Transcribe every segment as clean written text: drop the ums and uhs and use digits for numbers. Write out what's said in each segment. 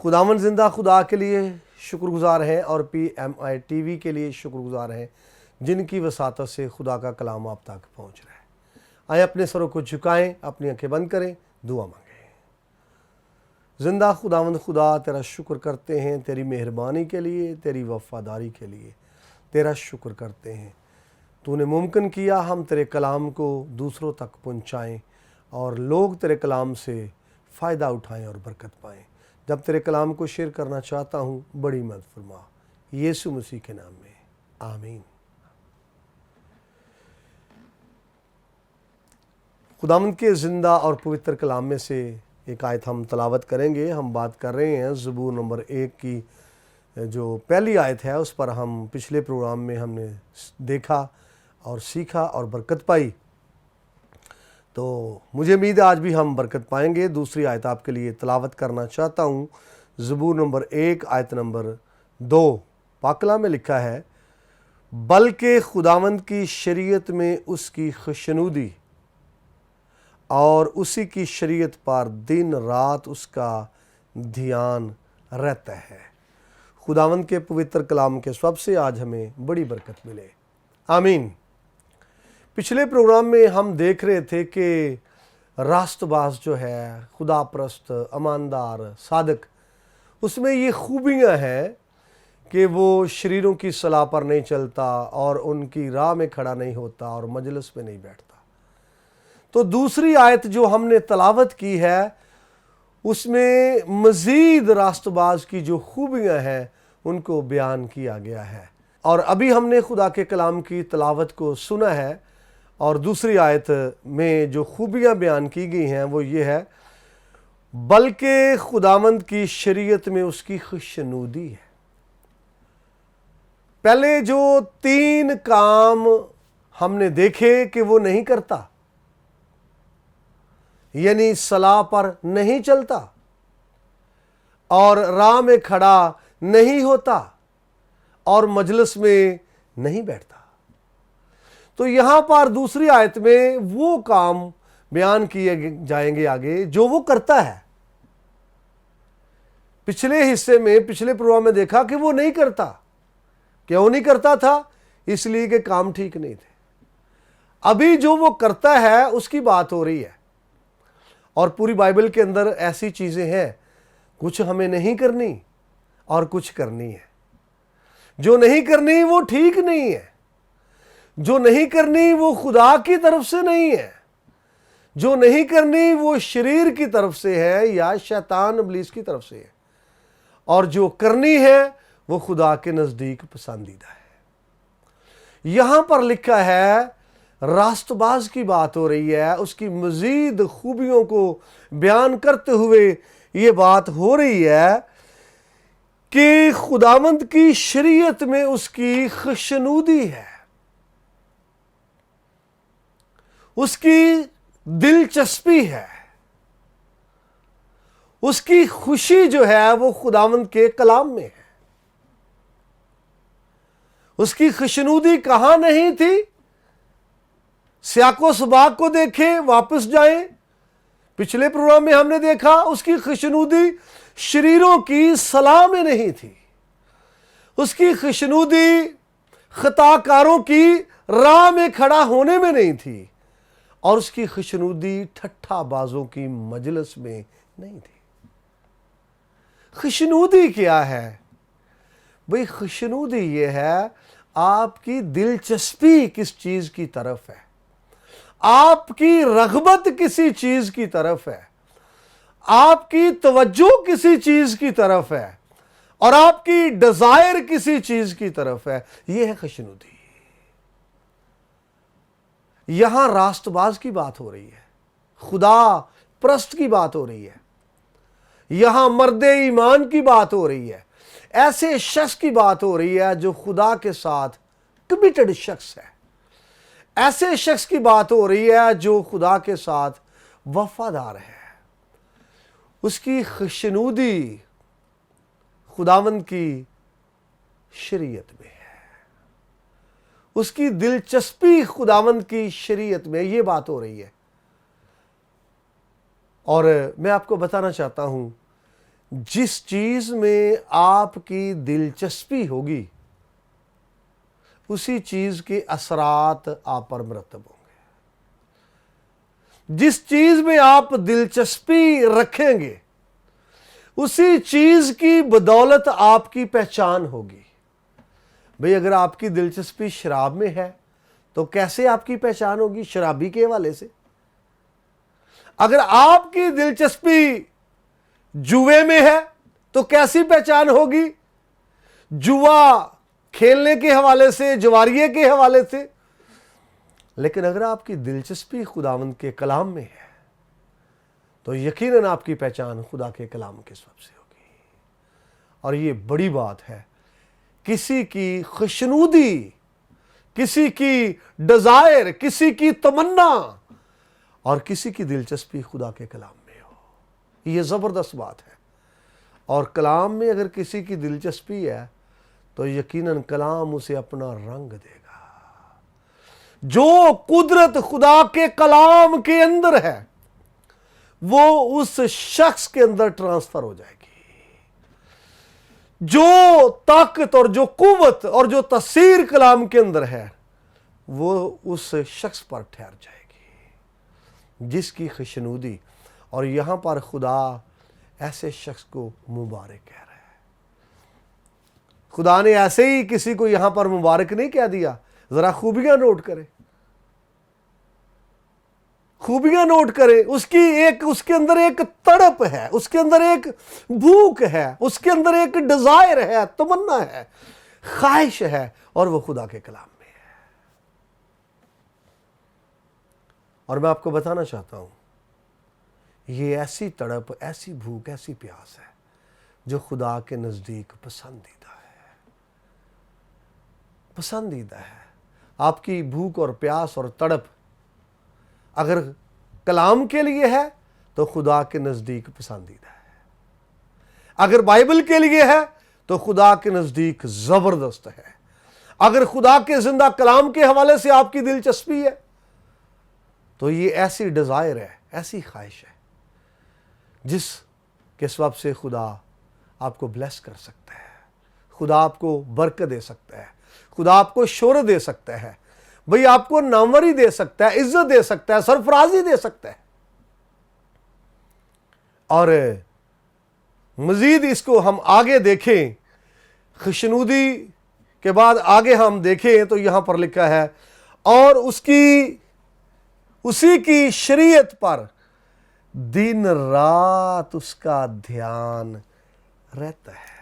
خداوند زندہ خدا کے لیے شکر گزار ہیں اور PMI TV کے لیے شکر گزار ہیں جن کی وساطت سے خدا کا کلام آپ تک پہنچ رہا ہے۔ آئے اپنے سروں کو جھکائیں، اپنی آنکھیں بند کریں، دعا مانگیں۔ زندہ خداوند خدا، تیرا شکر کرتے ہیں تیری مہربانی کے لیے، تیری وفاداری کے لیے تیرا شکر کرتے ہیں۔ تو نے ممکن کیا ہم تیرے کلام کو دوسروں تک پہنچائیں اور لوگ تیرے کلام سے فائدہ اٹھائیں اور برکت پائیں۔ جب تیرے کلام کو شیئر کرنا چاہتا ہوں، بڑی مدد فرما، یسوع مسیح کے نام میں، آمین۔ خداوند کے زندہ اور پوتر کلام میں سے ایک آیت ہم تلاوت کریں گے۔ ہم بات کر رہے ہیں زبور نمبر 1 کی جو پہلی آیت ہے، اس پر ہم پچھلے پروگرام میں ہم نے دیکھا اور سیکھا اور برکت پائی، تو مجھے امید ہے آج بھی ہم برکت پائیں گے۔ دوسری آیت آپ کے لیے تلاوت کرنا چاہتا ہوں، زبور نمبر 1 آیت نمبر 2۔ پاک کلام میں لکھا ہے، بلکہ خداوند کی شریعت میں اس کی خوشنودی اور اسی کی شریعت پر دن رات اس کا دھیان رہتا ہے۔ خداوند کے پوتر کلام کے سبب سے آج ہمیں بڑی برکت ملے، آمین۔ پچھلے پروگرام میں ہم دیکھ رہے تھے کہ راست باز جو ہے، خدا پرست، اماندار، صادق، اس میں یہ خوبیاں ہیں کہ وہ شریروں کی صلاح پر نہیں چلتا اور ان کی راہ میں کھڑا نہیں ہوتا اور مجلس میں نہیں بیٹھتا۔ تو دوسری آیت جو ہم نے تلاوت کی ہے، اس میں مزید راست باز کی جو خوبیاں ہیں ان کو بیان کیا گیا ہے، اور ابھی ہم نے خدا کے کلام کی تلاوت کو سنا ہے، اور دوسری آیت میں جو خوبیاں بیان کی گئی ہیں وہ یہ ہے، بلکہ خداوند کی شریعت میں اس کی خوشنودی ہے۔ پہلے جو 3 کام ہم نے دیکھے کہ وہ نہیں کرتا، یعنی صلاح پر نہیں چلتا اور راہ میں کھڑا نہیں ہوتا اور مجلس میں نہیں بیٹھتا، تو یہاں پر دوسری آیت میں وہ کام بیان کیے جائیں گے آگے جو وہ کرتا ہے۔ پچھلے حصے میں، پچھلے پروگرام میں دیکھا کہ وہ نہیں کرتا۔ کیوں نہیں کرتا تھا؟ اس لیے کہ کام ٹھیک نہیں تھے۔ ابھی جو وہ کرتا ہے اس کی بات ہو رہی ہے، اور پوری بائبل کے اندر ایسی چیزیں ہیں، کچھ ہمیں نہیں کرنی اور کچھ کرنی ہے۔ جو نہیں کرنی وہ ٹھیک نہیں ہے، جو نہیں کرنی وہ خدا کی طرف سے نہیں ہے، جو نہیں کرنی وہ شریر کی طرف سے ہے یا شیطان ابلیس کی طرف سے ہے، اور جو کرنی ہے وہ خدا کے نزدیک پسندیدہ ہے۔ یہاں پر لکھا ہے، راست باز کی بات ہو رہی ہے، اس کی مزید خوبیوں کو بیان کرتے ہوئے یہ بات ہو رہی ہے کہ خداوند کی شریعت میں اس کی خوشنودی ہے، اس کی دلچسپی ہے، اس کی خوشی جو ہے وہ خداوند کے کلام میں ہے۔ اس کی خوشنودی کہاں نہیں تھی؟ سیاق و سباق کو دیکھیں، واپس جائیں۔ پچھلے پروگرام میں ہم نے دیکھا اس کی خوشنودی شریروں کی صلاح میں نہیں تھی، اس کی خوشنودی خطا کاروں کی راہ میں کھڑا ہونے میں نہیں تھی، اور اس کی خوشنودی ٹھٹھا بازوں کی مجلس میں نہیں تھی۔ خوشنودی کیا ہے؟ بھئی خوشنودی یہ ہے، آپ کی دلچسپی کس چیز کی طرف ہے، آپ کی رغبت کسی چیز کی طرف ہے، آپ کی توجہ کسی چیز کی طرف ہے، اور آپ کی ڈیزائر کسی چیز کی طرف ہے، یہ ہے خوشنودی۔ یہاں راست باز کی بات ہو رہی ہے، خدا پرست کی بات ہو رہی ہے، یہاں مرد ایمان کی بات ہو رہی ہے، ایسے شخص کی بات ہو رہی ہے جو خدا کے ساتھ کمیٹڈ شخص ہے، ایسے شخص کی بات ہو رہی ہے جو خدا کے ساتھ وفادار ہے۔ اس کی خوشنودی خداوند کی شریعت میں ہے، اس کی دلچسپی خداوند کی شریعت میں، یہ بات ہو رہی ہے۔ اور میں آپ کو بتانا چاہتا ہوں जिस चीज में आपकी दिलचस्पी होगी उसी चीज के असरात आप पर मरतब होंगे। जिस चीज में आप दिलचस्पी रखेंगे उसी चीज की बदौलत आपकी पहचान होगी। भाई अगर आपकी दिलचस्पी शराब में है तो कैसे आपकी पहचान होगी? शराबी के हवाले से। अगर आपकी दिलचस्पी जुए में है तो कैसी पहचान होगी? जुआ खेलने के हवाले से, जुआरिये के हवाले से। लेकिन अगर आपकी दिलचस्पी खुदावंद के कलाम में है तो यकीनन आपकी पहचान खुदा के कलाम के सबब से होगी। और ये बड़ी बात है, किसी की खुशनुदी, किसी की डिजायर, किसी की तमन्ना और किसी की दिलचस्पी खुदा के कलाम में हो, ये जबरदस्त बात है। और कलाम में अगर किसी की दिलचस्पी है तो यकीनन कलाम उसे अपना रंग देगा। जो कुदरत खुदा के कलाम के अंदर है वो उस शख्स के अंदर ट्रांसफर हो जाएगी। जो ताकत और जो कुव्वत और जो तसीर कलाम के अंदर है वो उस शख्स पर ठहर जाएगी जिसकी खुशनुदी। और यहां पर खुदा ऐसे शख्स को मुबारक कह रहा है। खुदा ने ऐसे ही किसी को यहां पर मुबारक नहीं कह दिया। जरा खूबियां नोट करें, खूबियां नोट करें। उसके अंदर एक तड़प है, उसके अंदर एक भूख है, उसके अंदर एक डिजायर है, तमन्ना है, ख्वाहिश है, और वो खुदा के कलाम में है। और मैं आपको बताना चाहता हूं ये ऐसी तड़प, ऐसी भूख, ऐसी प्यास है जो खुदा के नजदीक पसंदीदा है। पसंदीदा है। आपकी भूख और प्यास और तड़प अगर कलाम के लिए है तो खुदा के नजदीक पसंदीदा है। अगर बाइबल के लिए है तो खुदा के नजदीक जबरदस्त है। अगर खुदा के जिंदा कलाम के हवाले से आपकी दिलचस्पी है तो ये ऐसी डिजायर है, ऐसी ख्वाहिश है जिसके सबब से खुदा आपको ब्लेस कर सकता है, खुदा आपको बरकत दे सकता है, खुदा आपको शोहरत दे सकता है, भाई आपको नामवरी दे सकता है, इज्जत दे सकता है, सरफराजी दे सकता है। और मजीद इसको हम आगे देखें, खुशनुदी के बाद आगे हम देखें तो यहां पर लिखा है और उसी की शरीयत पर दिन रात उसका ध्यान रहता है।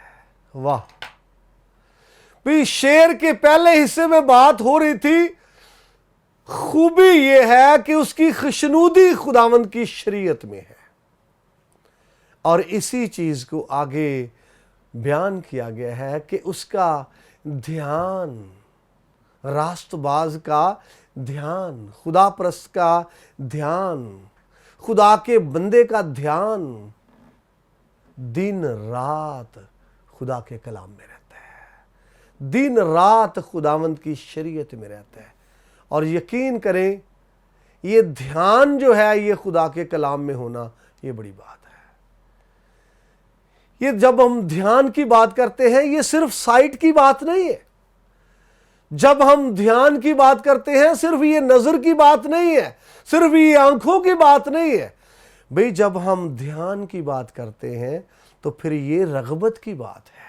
वाह! भाई शेर के पहले हिस्से में बात हो रही थी, खूबी यह है कि उसकी खुशनुदी खुदावंद की शरीयत में है। और इसी चीज को आगे बयान किया गया है कि उसका ध्यान, रास्तबाज का ध्यान, खुदा परस्त का ध्यान, खुदा के बंदे का ध्यान दिन रात खुदा के कलाम में रहता है, दिन रात खुदावंद की शरीयत में रहता है। और यकीन करें ये ध्यान जो है ये खुदा के कलाम में होना ये बड़ी बात है। ये जब हम ध्यान की बात करते हैं ये सिर्फ साइट की बात नहीं है। जब हम ध्यान की बात करते हैं सिर्फ ये नजर की बात नहीं है, सिर्फ ये आंखों की बात नहीं है। भाई जब हम ध्यान की बात करते हैं तो फिर ये रगबत की बात है,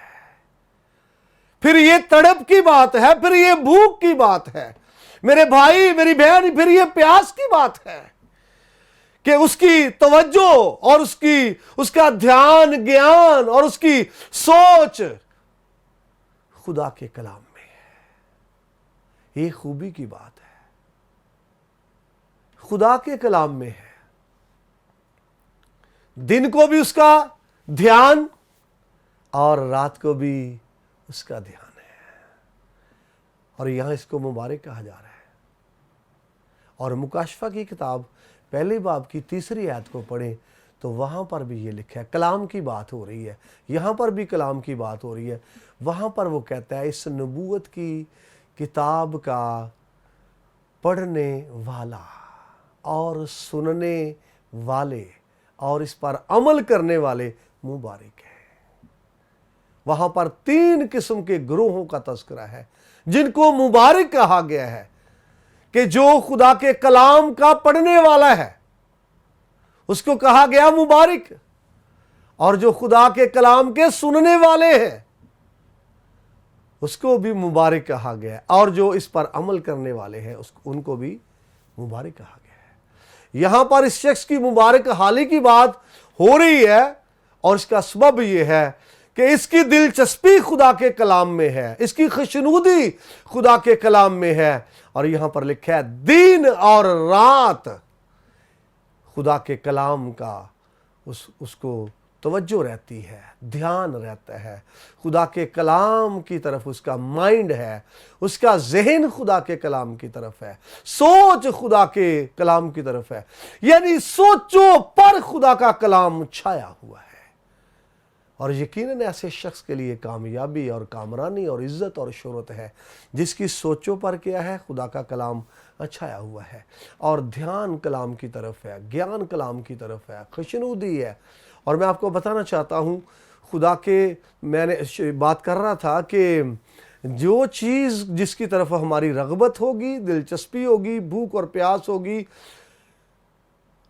फिर ये तड़प की बात है, फिर ये भूख की बात है मेरे भाई मेरी बहन, फिर ये प्यास की बात है कि उसकी तवज्जो और उसका ध्यान, ज्ञान और उसकी सोच खुदा के कलाम में है। ये खूबी की बात है, खुदा के कलाम में है। दिन को भी उसका ध्यान और रात को भी उसका ध्यान है। और यहां इसको मुबारक कहा जा रहा है। और मुकाशफा की किताब पहले बाब की 3री आयत को पढ़ें तो वहां पर भी ये लिखा है, कलाम की बात हो रही है, यहां पर भी कलाम की बात हो रही है। वहां पर वो कहता है इस नबूवत की किताब का पढ़ने वाला और सुनने वाले और इस पर अमल करने वाले मुबारक है। वहां पर 3 किस्म के ग्रोहों का तस्करा है जिनको मुबारक कहा गया है, कि जो खुदा के कलाम का पढ़ने वाला है उसको कहा गया मुबारक, और जो खुदा के कलाम के सुनने वाले हैं उसको भी मुबारक कहा गया, और जो इस पर अमल करने वाले हैं उनको भी मुबारक कहा गया है। यहां पर इस शख्स की मुबारक हाली की बात हो रही है, और इसका सबब यह है कि इसकी दिलचस्पी खुदा के कलाम में है, इसकी खुशनुदी खुदा के कलाम में है। और यहां पर लिखा है दिन और रात खुदा के कलाम का उसको तवज्जो रहती है, ध्यान रहता है, खुदा के कलाम की तरफ उसका माइंड है, उसका जहन खुदा के कलाम की तरफ है, सोच खुदा के कलाम की तरफ है। यानी सोचो पर खुदा का कलाम छाया हुआ है। और यकीनन ऐसे शख्स के लिए कामयाबी और कामरानी और इज्जत और शोहरत है जिसकी सोचों पर क्या है, खुदा का कलाम छाया हुआ है, और ध्यान कलाम की तरफ है, ज्ञान कलाम की तरफ है, खुशनुदी है। और मैं आपको बताना चाहता हूँ, खुदा के, मैंने बात कर रहा था कि जो चीज़ जिसकी तरफ हमारी रग़बत होगी, दिलचस्पी होगी, भूख और प्यास होगी,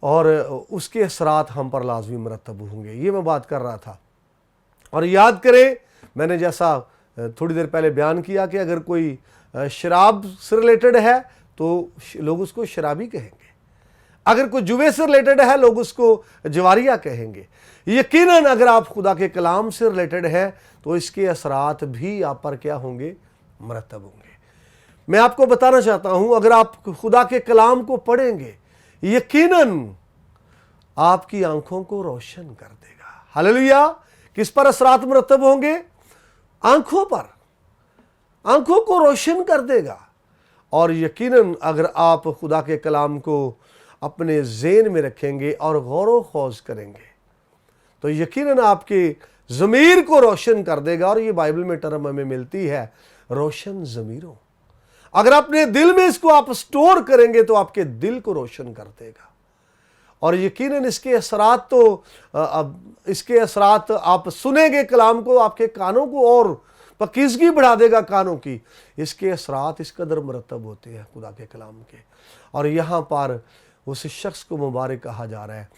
और उसके असरात हम पर लाजमी मरतब होंगे, ये मैं बात कर रहा था। और याद करें, मैंने जैसा थोड़ी देर पहले बयान किया कि अगर कोई शराब से रिलेटेड है तो लोग उसको शराबी कहेंगे, अगर कोई जुए से रिलेटेड है लोग उसको जवारिया कहेंगे। यकीनन अगर आप खुदा के कलाम से रिलेटेड हैं तो इसके असरात भी आप पर क्या होंगे, मरतब होंगे। मैं आपको बताना चाहता हूं, अगर आप खुदा के कलाम को पढ़ेंगे, यकीनन आपकी आंखों को रोशन कर देगा। हालेलुया। किस पर असरात मरतब होंगे? आंखों पर, आंखों को रोशन कर देगा। और यकीनन अगर आप खुदा के कलाम को अपने ज़हन में रखेंगे और गौर ख़ौज़ करेंगे तो यकीनन आपके ज़मीर को रोशन कर देगा। और ये बाइबल में टर्म हमें मिलती है, रोशन ज़मीरों। अगर अपने दिल में इसको आप स्टोर करेंगे तो आपके दिल को रोशन कर देगा। और यकीनन इसके असरात तो इसके असरात आप सुनेंगे कलाम को, आपके कानों को और पकीज़गी बढ़ा देगा कानों की। इसके असरात इस कदर मरतब होते हैं खुदा के कलाम के। और यहाँ पर उस शख्स को मुबारक कहा जा रहा है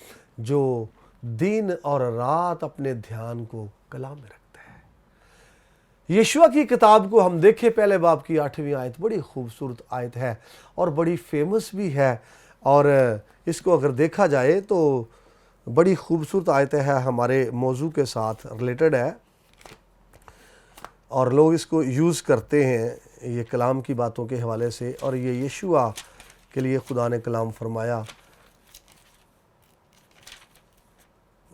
जो दिन और रात अपने ध्यान को कलाम में रखता है। यशुआ की किताब को हम देखें, पहले बाब की 8वीं आयत बड़ी खूबसूरत आयत है और बड़ी फेमस भी है, और इसको अगर देखा जाए तो बड़ी खूबसूरत आयत है, हमारे मौजू के साथ रिलेटेड है और लोग इसको यूज़ करते हैं ये कलाम की बातों के हवाले से। और ये यशुआ के लिए खुदा ने कलाम फरमाया,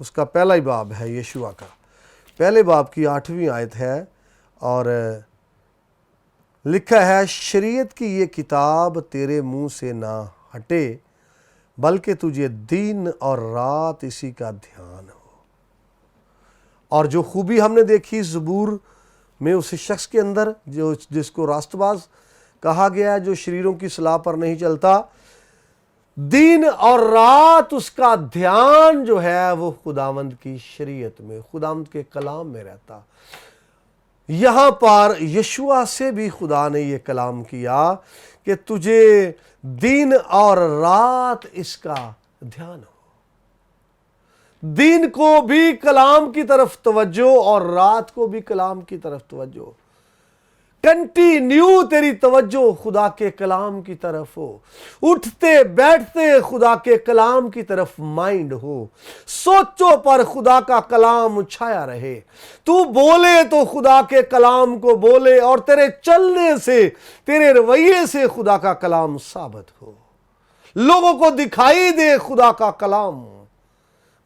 उसका पहला ही बाब है, यशुआ का पहले बाब की 8वीं आयत है, और लिखा है, शरीयत की ये किताब तेरे मुंह से ना हटे, बल्कि तुझे दिन और रात इसी का ध्यान हो। और जो खूबी हमने देखी ज़बूर में उस शख्स के अंदर जो जिसको रास्तबाज कहा गया है, जो शरीरों की सलाह पर नहीं चलता, दिन और रात उसका ध्यान जो है वो खुदावंद की शरीयत में, खुदावंद के कलाम में रहता। यहां पर यशुआ से भी खुदा ने ये कलाम किया कि तुझे दिन और रात इसका ध्यान हो। दिन को भी कलाम की तरफ तवज्जो और रात को भी कलाम की तरफ तवज्जो। कंटिन्यू तेरी तवज्जो खुदा के कलाम की तरफ हो, उठते बैठते खुदा के कलाम की तरफ माइंड हो, सोचो पर खुदा का कलाम छाया रहे, तू बोले तो खुदा के कलाम को बोले, और तेरे चलने से, तेरे रवैये से खुदा का कलाम साबित हो, लोगों को दिखाई दे खुदा का कलाम।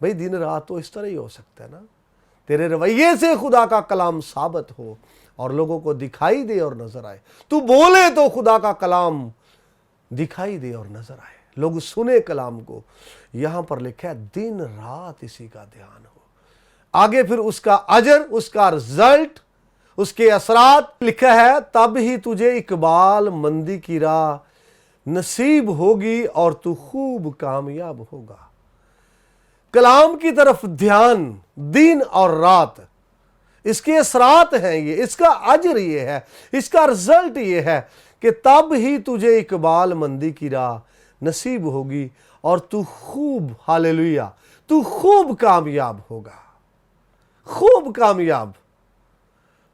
भाई दिन रात तो इस तरह ही हो सकता है ना, तेरे रवैये से खुदा का कलाम साबित हो और लोगों को दिखाई दे और नजर आए। तू बोले तो खुदा का कलाम दिखाई दे और नजर आए, लोग सुने कलाम को। यहां पर लिखा है दिन रात इसी का ध्यान हो। आगे फिर उसका अजर, उसका रिजल्ट, उसके असरात लिखा है, तब ही तुझे इकबाल मंदी की राह नसीब होगी और तू खूब कामयाब होगा। کلام کی طرف دھیان دن اور رات، اس کے اثرات ہیں یہ، اس کا اجر یہ ہے، اس کا رزلٹ یہ ہے کہ تب ہی تجھے اقبال مندی کی راہ نصیب ہوگی اور تو خوب، ہاللیلویہ، تو خوب کامیاب ہوگا، خوب کامیاب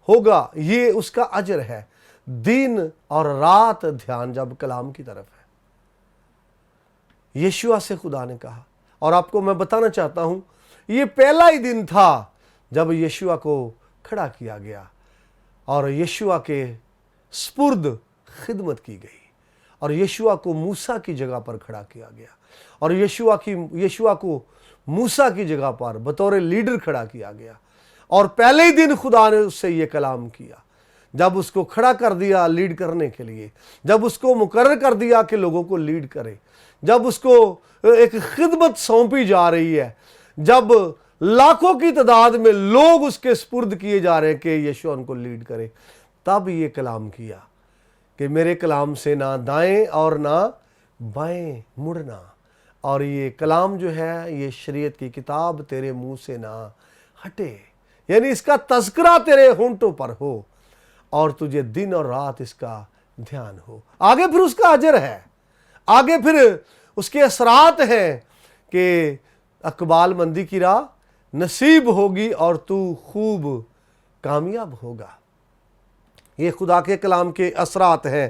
ہوگا۔ یہ اس کا اجر ہے، دن اور رات دھیان جب کلام کی طرف ہے۔ یشوع سے خدا نے کہا، اور آپ کو میں بتانا چاہتا ہوں یہ پہلا ہی دن تھا جب یشوع کو کھڑا کیا گیا اور یشوع کے سپرد خدمت کی گئی، اور یشوع کو موسیٰ کی جگہ پر کھڑا کیا گیا، اور یشوع کو موسیٰ کی جگہ پر بطور لیڈر کھڑا کیا گیا، اور پہلے ہی دن خدا نے اس سے یہ کلام کیا، جب اس کو کھڑا کر دیا لیڈ کرنے کے لیے، جب اس کو مقرر کر دیا کہ لوگوں کو لیڈ کرے، جب اس کو ایک خدمت سونپی جا رہی ہے، جب لاکھوں کی تعداد میں لوگ اس کے سپرد کیے جا رہے ہیں کہ یشوع ان کو لیڈ کرے، تب یہ کلام کیا کہ میرے کلام سے نہ دائیں اور نہ بائیں مڑنا، اور یہ کلام جو ہے یہ شریعت کی کتاب تیرے منہ سے نہ ہٹے، یعنی اس کا تذکرہ تیرے ہونٹوں پر ہو اور تجھے دن اور رات اس کا دھیان ہو۔ آگے پھر اس کا اجر ہے، آگے پھر اس کے اثرات ہیں کہ اقبال مندی کی راہ نصیب ہوگی اور تو خوب کامیاب ہوگا۔ یہ خدا کے کلام کے اثرات ہیں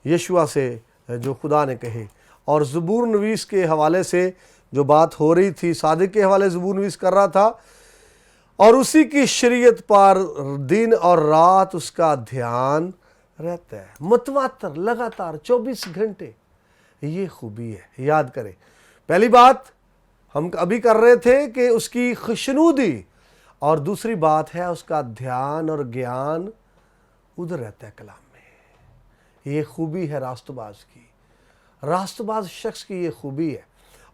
یشوع سے جو خدا نے کہے۔ اور زبور نویس کے حوالے سے جو بات ہو رہی تھی، صادق کے حوالے زبور نویس کر رہا تھا، اور اسی کی شریعت پر دن اور رات اس کا دھیان رہتا ہے، متواتر، لگاتار 24 گھنٹے۔ یہ خوبی ہے، یاد کریں۔ پہلی بات ہم ابھی کر رہے تھے کہ اس کی خوشنودی، اور دوسری بات ہے اس کا دھیان اور گیان ادھر رہتا ہے کلام میں۔ یہ خوبی ہے راست باز کی، راست باز شخص کی یہ خوبی ہے۔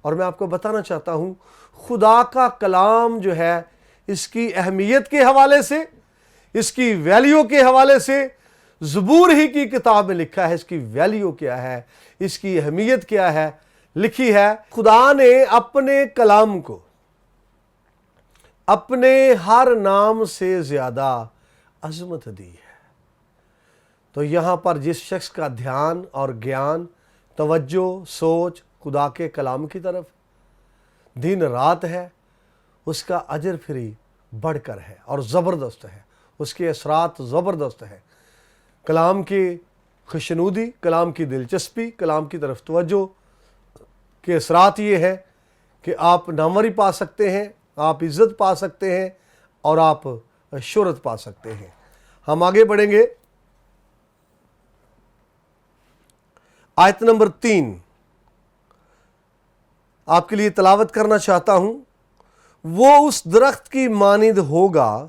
اور میں آپ کو بتانا چاہتا ہوں خدا کا کلام جو ہے اس کی اہمیت کے حوالے سے، اس کی ویلیو کے حوالے سے، زبور ہی کی کتاب میں لکھا ہے اس کی ویلیو کیا ہے، اس کی اہمیت کیا ہے۔ لکھی ہے خدا نے اپنے کلام کو اپنے ہر نام سے زیادہ عظمت دی ہے۔ تو یہاں پر جس شخص کا دھیان اور گیان، توجہ، سوچ خدا کے کلام کی طرف دن رات ہے، اس کا اجر پھر بڑھ کر ہے اور زبردست ہے، اس کے اثرات زبردست ہے۔ کلام کی خوشنودی، کلام کی دلچسپی، کلام کی طرف توجہ کے اثرات یہ ہے کہ آپ ناموری پا سکتے ہیں، آپ عزت پا سکتے ہیں، اور آپ شہرت پا سکتے ہیں۔ ہم آگے بڑھیں گے، آیت نمبر 3 آپ کے لیے تلاوت کرنا چاہتا ہوں۔ وہ اس درخت کی مانند ہوگا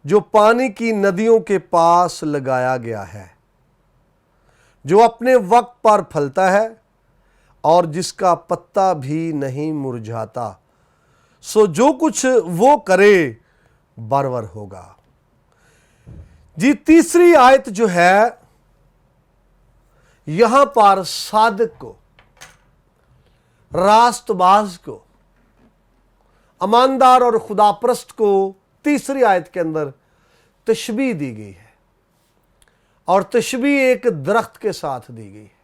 جو پانی کی ندیوں کے پاس لگایا گیا ہے، جو اپنے وقت پر پھلتا ہے اور جس کا پتا بھی نہیں مرجھاتا، سو جو کچھ وہ کرے برابر ہوگا۔ جی تیسری آیت جو ہے یہاں پر صادق کو، راست باز کو، اماندار اور خدا پرست کو تیسری آیت کے اندر تشبیہ دی گئی ہے، اور تشبیہ ایک درخت کے ساتھ دی گئی ہے۔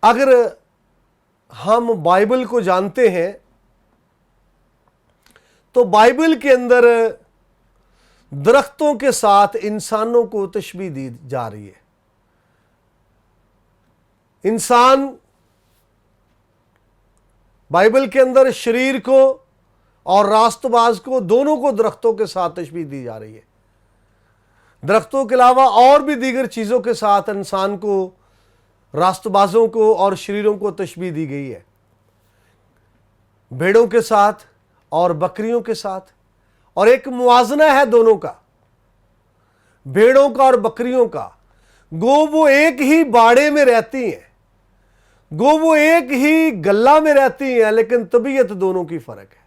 اگر ہم بائبل کو جانتے ہیں تو بائبل کے اندر درختوں کے ساتھ انسانوں کو تشبیہ دی جا رہی ہے۔ انسان بائبل کے اندر شریر کو اور راست باز کو، دونوں کو درختوں کے ساتھ تشبیہ دی جا رہی ہے۔ درختوں کے علاوہ اور بھی دیگر چیزوں کے ساتھ انسان کو، راست بازوں کو اور شریروں کو تشبیہ دی گئی ہے۔ بھیڑوں کے ساتھ اور بکریوں کے ساتھ، اور ایک موازنہ ہے دونوں کا، بھیڑوں کا اور بکریوں کا۔ گو وہ ایک ہی باڑے میں رہتی ہیں، گو وہ ایک ہی گلہ میں رہتی ہیں، لیکن طبیعت دونوں کی فرق ہے،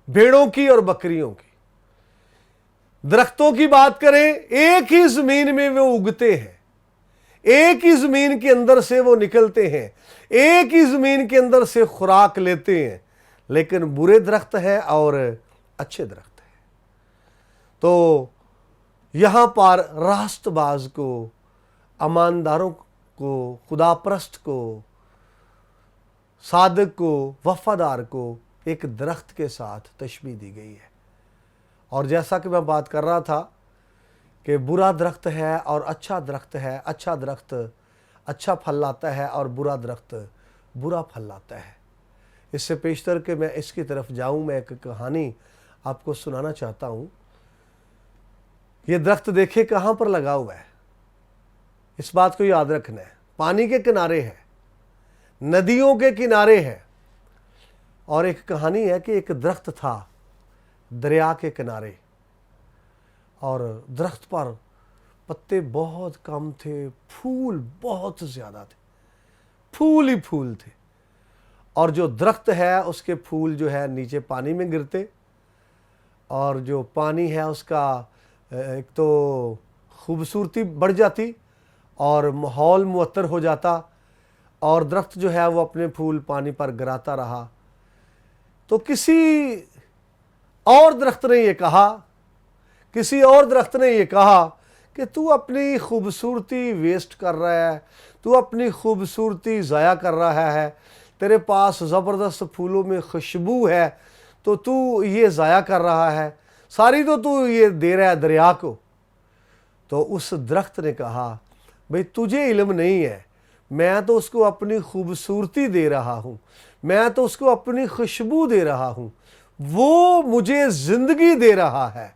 بھیڑوں کی اور بکریوں کی۔ درختوں کی بات کریں، ایک ہی زمین میں وہ اگتے ہیں، एक ही ज़मीन के अंदर से वो निकलते हैं, एक ही ज़मीन के अंदर से खुराक लेते हैं, लेकिन बुरे दरख्त हैं और अच्छे दरख्त हैं। तो यहाँ पर रास्तबाज को, ईमानदारों को, खुदा परस्त को, सादिक को, वफादार को एक दरख्त के साथ तशबीह दी गई है। और जैसा कि मैं बात कर रहा था कि बुरा दरख्त है और अच्छा दरख्त है, अच्छा दरख्त अच्छा फल लाता है और बुरा दरख्त बुरा फल लाता है। इससे पेशतर कि मैं इसकी तरफ जाऊं, मैं एक कहानी आपको सुनाना चाहता हूं। ये दरख्त देखिए कहाँ पर लगा हुआ है, इस बात को याद रखना है। पानी के किनारे है, नदियों के किनारे है। और एक कहानी है कि एक दरख्त था दरिया के किनारे, और दरख्त पर पत्ते बहुत कम थे, फूल बहुत ज़्यादा थे, फूल ही फूल थे। और जो दरख्त है उसके फूल जो है नीचे पानी में गिरते, और जो पानी है उसका एक तो खूबसूरती बढ़ जाती और माहौल मुअत्तर हो जाता, और दरख्त जो है वो अपने फूल पानी पर गिराता रहा। तो किसी और दरख्त ने ये कहा, किसी और दरख्त ने ये कहा कि तू अपनी खूबसूरती वेस्ट कर रहा है, तू अपनी खूबसूरती ज़ाया कर रहा है, तेरे पास ज़बरदस्त फूलों में खुशबू है, तो तू ये ज़ाया कर रहा है, सारी तो तू ये दे रहा है दरिया को। तो उस दरख्त ने कहा, भाई तुझे इल्म नहीं है, मैं तो उसको अपनी खूबसूरती दे रहा हूँ, मैं तो उसको अपनी खुशबू दे रहा हूँ, वो मुझे ज़िंदगी दे रहा है।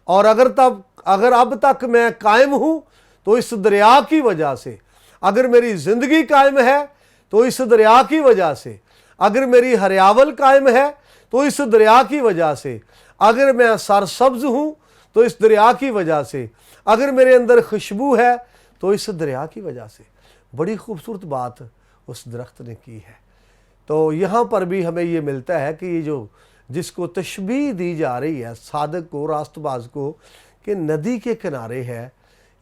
और अगर अब तक मैं कायम हूँ तो इस दरिया की वजह से, अगर मेरी ज़िंदगी कायम है तो इस दरिया की वजह से, अगर मेरी हरियावल कायम है तो इस दरिया की वजह से, अगर मैं सरसब्ज हूँ तो इस दरिया की वजह से, अगर मेरे अंदर खुशबू है तो इस दरिया की वजह से। बड़ी खूबसूरत बात उस दरख्त ने की है। तो यहाँ पर भी हमें ये मिलता है कि ये जो जिसको तशबीह दी जा रही है सादिक को, रास्तबाज को, कि नदी के किनारे है,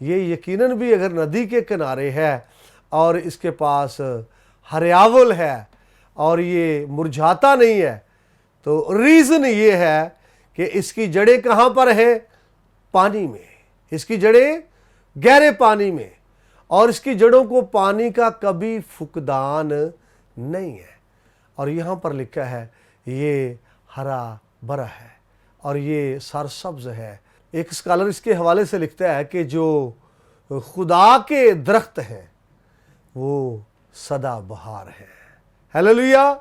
ये यकीनन भी अगर नदी के किनारे है और इसके पास हरियावल है और ये मुरझाता नहीं है, तो रीज़न ये है कि इसकी जड़ें कहाँ पर हैं? पानी में। इसकी जड़ें गहरे पानी में, और इसकी जड़ों को पानी का कभी फुकदान नहीं है। और यहाँ पर लिखा है ये हरा भरा है और ये सरसब्ज है। एक स्कॉलर इसके हवाले से लिखता है कि जो खुदा के दरख्त हैं वो सदा बहार हैं। हालेलुया!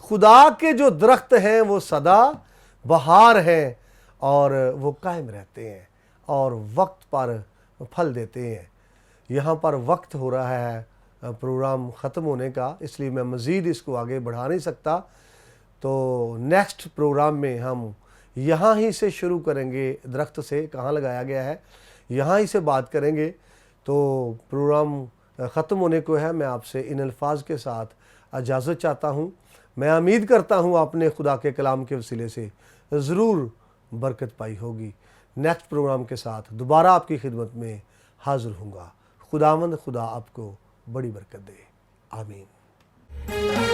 खुदा के जो दरख्त हैं वो सदा बहार हैं और वो कायम रहते हैं और वक्त पर फल देते हैं। यहाँ पर वक्त हो रहा है प्रोग्राम ख़त्म होने का, इसलिए मैं मज़ीद इसको आगे बढ़ा नहीं सकता। तो नेक्स्ट प्रोग्राम में हम यहाँ ही से शुरू करेंगे, दरख्त से कहाँ लगाया गया है यहाँ ही से बात करेंगे। तो प्रोग्राम ख़त्म होने को है, मैं आपसे इन अल्फाज के साथ इजाज़त चाहता हूँ। मैं उम्मीद करता हूँ आपने खुदा के कलाम के वसीले से ज़रूर बरकत पाई होगी। नेक्स्ट प्रोग्राम के साथ दोबारा आपकी खिदमत में हाज़िर हूँगा। खुदावंद खुदा आपको बड़ी बरकत दे। आमीन।